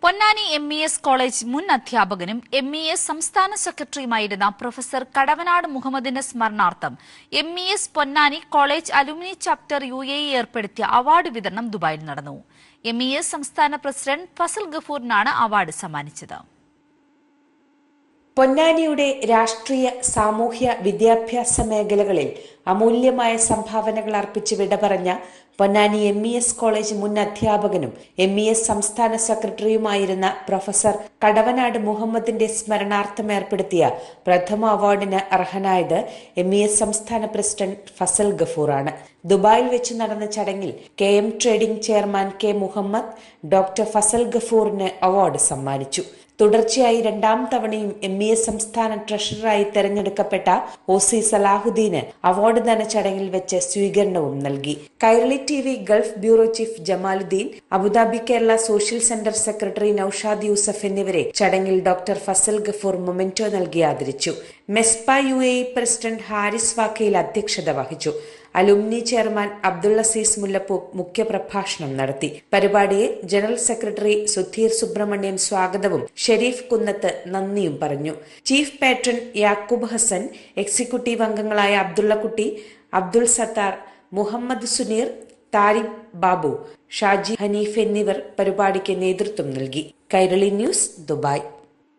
Ponnani MES college മുൻ അധ്യാപകനും MES സംസ്ഥാന സെക്രട്ടറിയുമായിരുന്ന പ്രൊഫസർ കടവനാട് മുഹമ്മദിന്റെ സ്മരണാർത്ഥം MES Ponnani college alumni chapter UAE ഏർപ്പെടുത്തിയ അവാർഡ് വിതരണം ദുബായിൽ നടന്നു. എംഇഎസ് സംസ്ഥാന പ്രസിഡന്റ് ഫസൽ ഗഫൂറിനാണ് അവാർഡ് സമ്മാനിച്ചത്. പൊന്നാനിയുടെ രാഷ്ട്രീയ, സാമൂഹ്യ, വിദ്യാഭ്യാസ മേഖലകളിൽ അമൂല്യമായ സംഭാവനകൾ അർപ്പിച്ച് വിട പറഞ്ഞ പൊന്നാനി എംഇഎസ് കോളേജ് മുൻ അധ്യാപകനും എംഇഎസ് സംസ്ഥാന സെക്രട്ടറിയുമായിരുന്ന പ്രൊഫസർ കടവനാട് മുഹമ്മദിന്റെ സ്മരണാർത്ഥം ഏർപ്പെടുത്തിയ പ്രഥമ അവാർഡിന് അർഹനായത് എംഇഎസ് സംസ്ഥാന പ്രസിഡന്റ് ഫസൽ ഗഫൂറാണ്. ദുബായിൽ വെച്ച് നടന്ന ചടങ്ങിൽ KM trading chairman K Muhammad doctor Fazal ഗഫൂറിന് അവാർഡ് സമ്മാനിച്ചു. തുടർച്ചയായി രണ്ടാം തവണയും എംഇഎസ് സംസ്ഥാന ട്രഷററായി തെരഞ്ഞെടുക്കപ്പെട്ട OC സലാഹുദ്ദീന് അവാർഡ് ദാന ചടങ്ങിൽ വെച്ച് സ്വീകരണവും നൽകി. Kairali TV Gulf bureau chief Jamaluddin, Abu Dhabi Kerala social centre secretary Naushad Yusuf എന്നിവരെ ചടങ്ങിൽ ഡോക്ടർ ഫസൽ ഗഫൂർ മൊമെന്റോ നൽകി ആദരിച്ചു. മെസ്പ UAE പ്രസിഡന്റ് ഹാരിസ് വാക്കയിൽ അധ്യക്ഷത വഹിച്ചു. അലുമിനി ചെയർമാൻ അബ്ദുൾ അസീസ് മുല്ലപ്പൂ മുഖ്യപ്രഭാഷണം നടത്തി. പരിപാടിയെ ജനറൽ സെക്രട്ടറി സുധീർ സുബ്രഹ്മണ്യൻ സ്വാഗതവും ഷെരീഫ് കുന്നത്ത് നന്ദിയും പറഞ്ഞു. Chief patron Yakub Hasan, executive അംഗങ്ങളായ അബ്ദുള്ളക്കുട്ടി, അബ്ദുൾ സത്താർ, മുഹമ്മദ് സുനീർ, താരിഖ് ബാബു, ഷാജി ഹനീഫ് എന്നിവർ പരിപാടിക്ക് നേതൃത്വം നൽകി. Kairali news, Dubai.